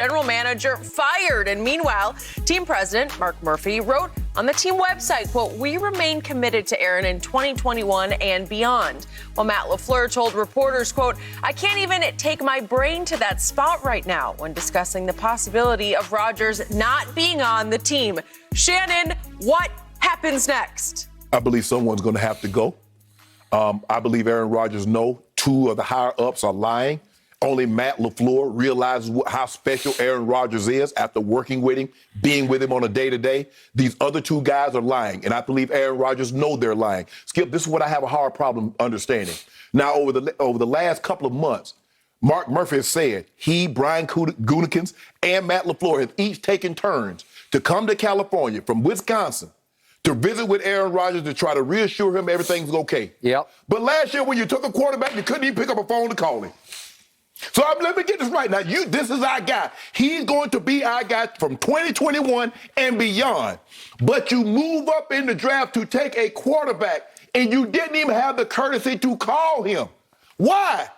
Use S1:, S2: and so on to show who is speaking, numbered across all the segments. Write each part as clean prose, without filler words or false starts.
S1: general manager fired. And meanwhile, team president Mark Murphy wrote on the team website, quote, "We remain committed to Aaron in 2021 and beyond." While Matt LaFleur told reporters, quote, "I can't even take my brain to that spot right now," when discussing the possibility of Rodgers not being on the team. Shannon, what happens next?
S2: I believe someone's going to have to go. I believe Aaron Rodgers knows two of the higher-ups are lying. Only Matt LaFleur realizes how special Aaron Rodgers is after working with him, being with him on a day-to-day. These other two guys are lying, and I believe Aaron Rodgers knows they're lying. Skip, this is what I have a hard problem understanding. Now, over the last couple of months, Mark Murphy has said Brian Gutekunst, and Matt LaFleur have each taken turns to come to California from Wisconsin to visit with Aaron Rodgers to try to reassure him everything's okay.
S3: Yep.
S2: But last year when you took a quarterback, you couldn't even pick up a phone to call him. So let me get this right. Now, this is our guy. He's going to be our guy from 2021 and beyond. But you move up in the draft to take a quarterback, and you didn't even have the courtesy to call him. Why?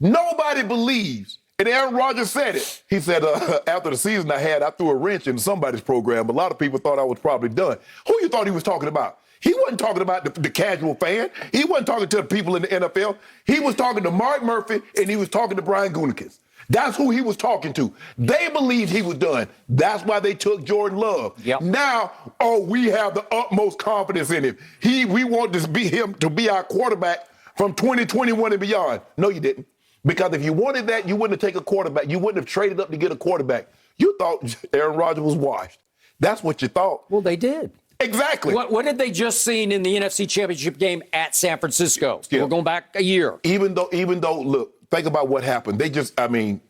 S2: Nobody believes. And Aaron Rodgers said it. He said, after the season I threw a wrench in somebody's program. A lot of people thought I was probably done. Who you thought he was talking about? He wasn't talking about the casual fan. He wasn't talking to the people in the NFL. He was talking to Mark Murphy, and he was talking to Brian Gutekunst. That's who he was talking to. They believed he was done. That's why they took Jordan Love.
S3: Yep.
S2: Now, we have the utmost confidence in him. We want him to be our quarterback from 2021 and beyond. No, you didn't. Because if you wanted that, you wouldn't have taken a quarterback. You wouldn't have traded up to get a quarterback. You thought Aaron Rodgers was washed. That's what you thought.
S3: Well, they did.
S2: Exactly.
S3: What did they just seen in the NFC Championship game at San Francisco? We're going back a year.
S2: Even though, look, think about what happened. Jimmy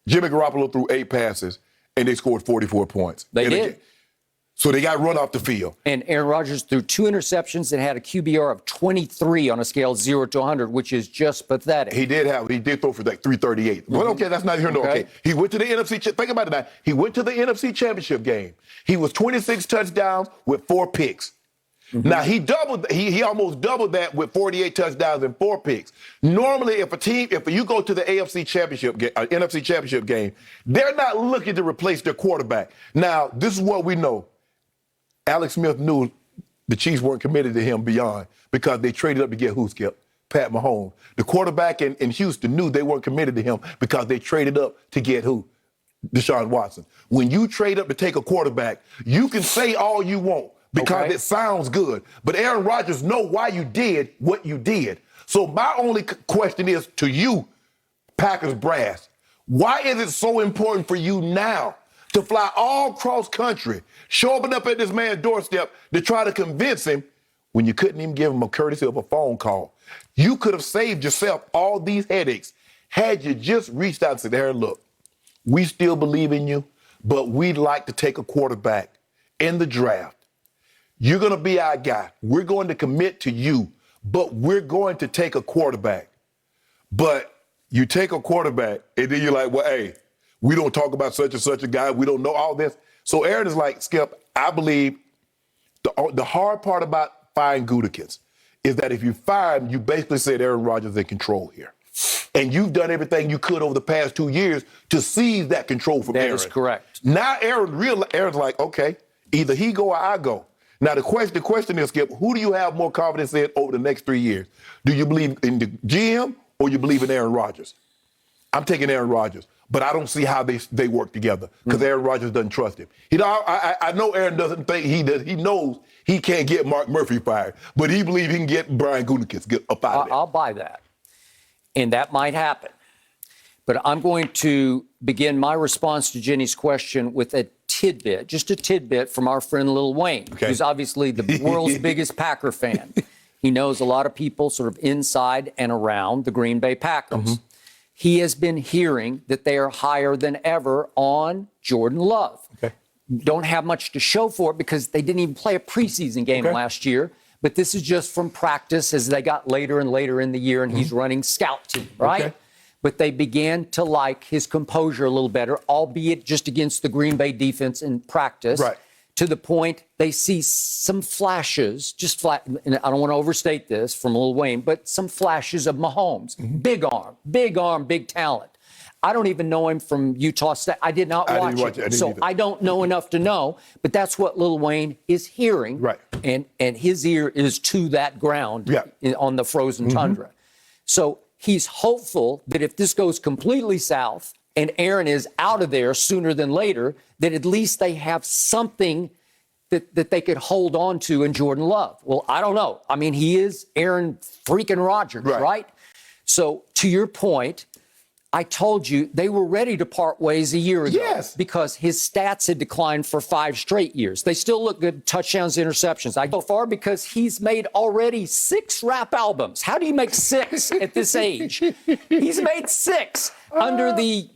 S2: Garoppolo threw 8 passes, and they scored 44 points.
S3: They did.
S2: So they got run off the field.
S3: And Aaron Rodgers threw 2 interceptions and had a QBR of 23 on a scale of 0 to 100, which is just pathetic.
S2: He did throw for like 338. Well, okay, that's not here. No, okay. He went to the NFC. Think about it now. He went to the NFC Championship game. He was 26 touchdowns with 4 picks. Mm-hmm. Now he almost doubled that with 48 touchdowns and 4 picks. Normally, if you go to the NFC Championship game, NFC Championship game, they're not looking to replace their quarterback. Now, this is what we know. Alex Smith knew the Chiefs weren't committed to him beyond because they traded up to get who, Skip? Pat Mahomes. The quarterback in Houston knew they weren't committed to him because they traded up to get who? Deshaun Watson. When you trade up to take a quarterback, you can say all you want because it sounds good. But Aaron Rodgers knows why you did what you did. So my only question is to you, Packers brass, why is it so important for you now to fly all cross country, showing up at this man's doorstep to try to convince him when you couldn't even give him a courtesy of a phone call? You could have saved yourself all these headaches had you just reached out and said, Aaron, look, we still believe in you, but we'd like to take a quarterback in the draft. You're going to be our guy. We're going to commit to you, but we're going to take a quarterback. But you take a quarterback, and then you're like, well, hey, we don't talk about such and such a guy. We don't know all this. So Aaron is like, Skip, I believe the hard part about firing Gutekunst is that if you fire him, you basically said Aaron Rodgers is in control here. And you've done everything you could over the past 2 years to seize that control from Aaron.
S3: That is correct.
S2: Now Aaron's like, okay, either he go or I go. Now the question is, Skip, who do you have more confidence in over the next 3 years? Do you believe in the GM or you believe in Aaron Rodgers? I'm taking Aaron Rodgers. But I don't see how they work together because Aaron Rodgers doesn't trust him. I know Aaron doesn't think he does. He knows he can't get Mark Murphy fired, but he believes he can get Brian Gutekunst up out of there.
S3: I'll buy that. And that might happen. But I'm going to begin my response to Jenny's question with a tidbit, just a tidbit from our friend Lil Wayne, who's obviously the world's biggest Packer fan. He knows a lot of people sort of inside and around the Green Bay Packers. Mm-hmm. He has been hearing that they are higher than ever on Jordan Love. Okay. Don't have much to show for it because they didn't even play a preseason game last year. But this is just from practice as they got later and later in the year, and he's running scout team, right? Okay. But they began to like his composure a little better, albeit just against the Green Bay defense in practice. Right. To the point they see some flashes, and I don't want to overstate this from Lil Wayne, but some flashes of Mahomes. Mm-hmm. Big arm, big talent. I don't even know him from Utah State. I did not watch it. So I don't know enough to know, but that's what Lil Wayne is hearing.
S2: Right.
S3: And his ear is to that ground on the frozen tundra. So he's hopeful that if this goes completely south and Aaron is out of there sooner than later, that at least they have something that they could hold on to in Jordan Love. Well, I don't know. I mean, he is Aaron freaking Rodgers, right? So to your point, I told you they were ready to part ways a year ago because his stats had declined for 5 straight years. They still look good, touchdowns, interceptions. I go far because he's made already 6 rap albums. How do you make 6 at this age? He's made 6 under the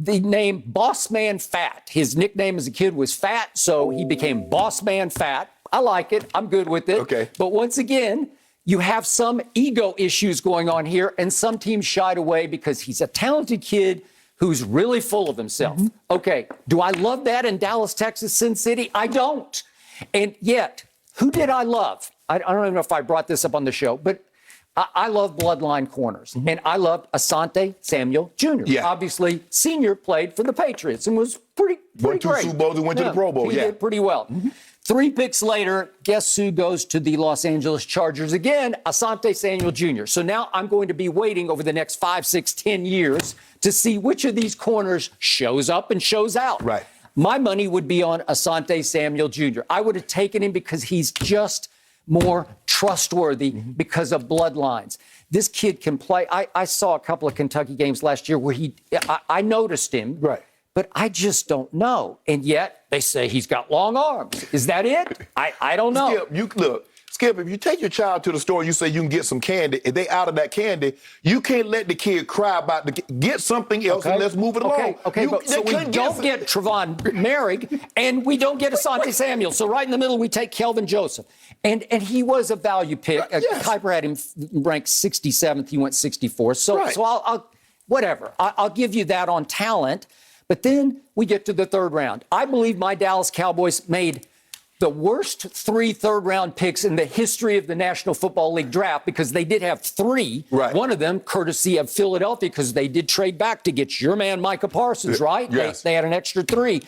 S3: name Boss Man Fat. His nickname as a kid was Fat, so he became Boss Man Fat. I like it. I'm good with it.
S2: Okay.
S3: But once again, you have some ego issues going on here, and some teams shied away because he's a talented kid who's really full of himself. Okay, do I love that in Dallas, Texas, Sin City? I don't. And yet, who did I love? I don't even know if I brought this up on the show, but I love bloodline corners. And I loved Asante Samuel Jr. Obviously, senior played for the Patriots and was pretty
S2: Won 2
S3: great.
S2: Super Bowls and went to the Pro Bowl.
S3: He did pretty well. 3 picks later, guess who goes to the Los Angeles Chargers again? Asante Samuel Jr. So now I'm going to be waiting over the next 5, 6, 10 years to see which of these corners shows up and shows out.
S2: Right.
S3: My money would be on Asante Samuel Jr. I would have taken him because he's just more trustworthy because of bloodlines. This kid can play. I saw a couple of Kentucky games last year where I noticed him.
S2: Right.
S3: But I just don't know. And yet they say he's got long arms. Is that it? I don't know.
S2: Skip, if you take your child to the store and you say you can get some candy, and they out of that candy, you can't let the kid cry about get something else and let's move it along.
S3: So we don't get Trevon Merrick and we don't get Asante Samuel. So right in the middle, we take Kelvin Joseph. And he was a value pick. Kuiper had him ranked 67th. He went 64th. So I'll whatever. I'll give you that on talent. But then we get to the 3rd round. I believe my Dallas Cowboys made the worst 3 third-round picks in the history of the National Football League draft because they did have 3.
S2: Right.
S3: One of them, courtesy of Philadelphia, because they did trade back to get your man Micah Parsons, right?
S2: Yes.
S3: They had an extra 3.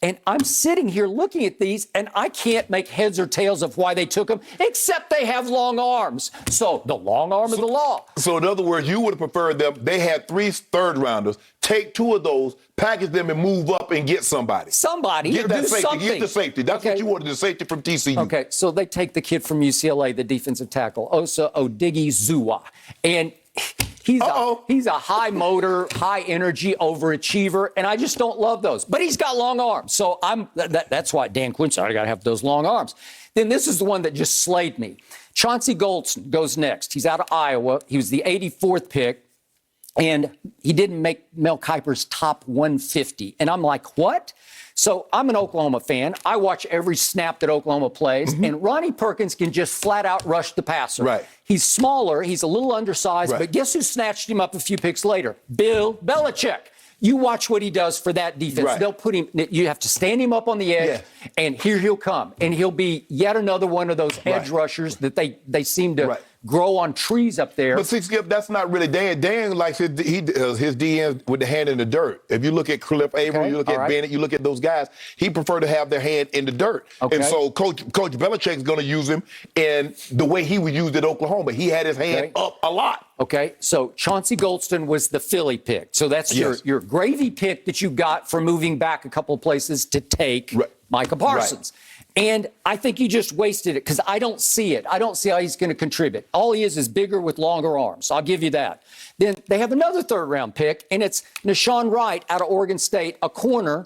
S3: And I'm sitting here looking at these, and I can't make heads or tails of why they took them, except they have long arms. So the long arm of the law.
S2: So in other words, you would have preferred them. They had 3 third-rounders. Take 2 of those, package them, and move up and get somebody.
S3: Get
S2: that
S3: safety.
S2: Something. Get the safety. That's what you wanted, the safety from TCU.
S3: Okay, so they take the kid from UCLA, the defensive tackle, Osa Odighizuwa. And he's a high motor, high energy overachiever, and I just don't love those. But he's got long arms, so that's why Dan Quinn said I got to have those long arms. Then this is the one that just slayed me. Chauncey Golston goes next. He's out of Iowa. He was the 84th pick, and he didn't make Mel Kiper's top 150. And I'm like, what? So I'm an Oklahoma fan. I watch every snap that Oklahoma plays, and Ronnie Perkins can just flat out rush the passer.
S2: Right.
S3: He's smaller. He's a little undersized, but guess who snatched him up a few picks later? Bill Belichick. You watch what he does for that defense.
S2: Right.
S3: They'll put him, you have to stand him up on the edge, and here he'll come. And he'll be yet another one of those edge rushers that they seem to grow on trees up there.
S2: But see, Skip, that's not really Dan. Dan likes his DNs with the hand in the dirt. If you look at Cliff Averill, you look at Bennett, you look at those guys, he prefer to have their hand in the dirt. And so Coach Belichick's going to use him in the way he was used at Oklahoma. He had his hand up a lot.
S3: Okay, so Chauncey Golston was the Philly pick. So that's your gravy pick that you got for moving back a couple of places to take Micah Parsons. And I think you just wasted it because I don't see it. I don't see how he's going to contribute. All he is bigger with longer arms. I'll give you that. Then they have another 3rd-round pick, and it's Nashawn Wright out of Oregon State, a corner.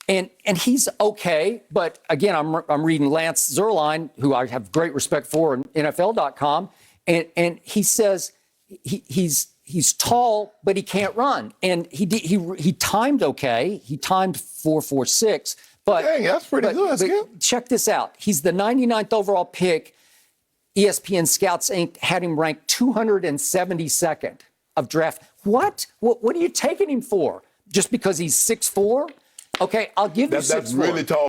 S3: And he's okay, but again, I'm reading Lance Zierlein, who I have great respect for in NFL.com, and he says he's tall, but he can't run. And he timed okay. He timed 4.46. But,
S2: dang, that's pretty good, Skip.
S3: Check this out. He's the 99th overall pick. ESPN Scouts Inc. had him ranked 272nd of draft. What are you taking him for? Just because he's 6'4"? Okay, I'll give you 6'4".
S2: That's really tall.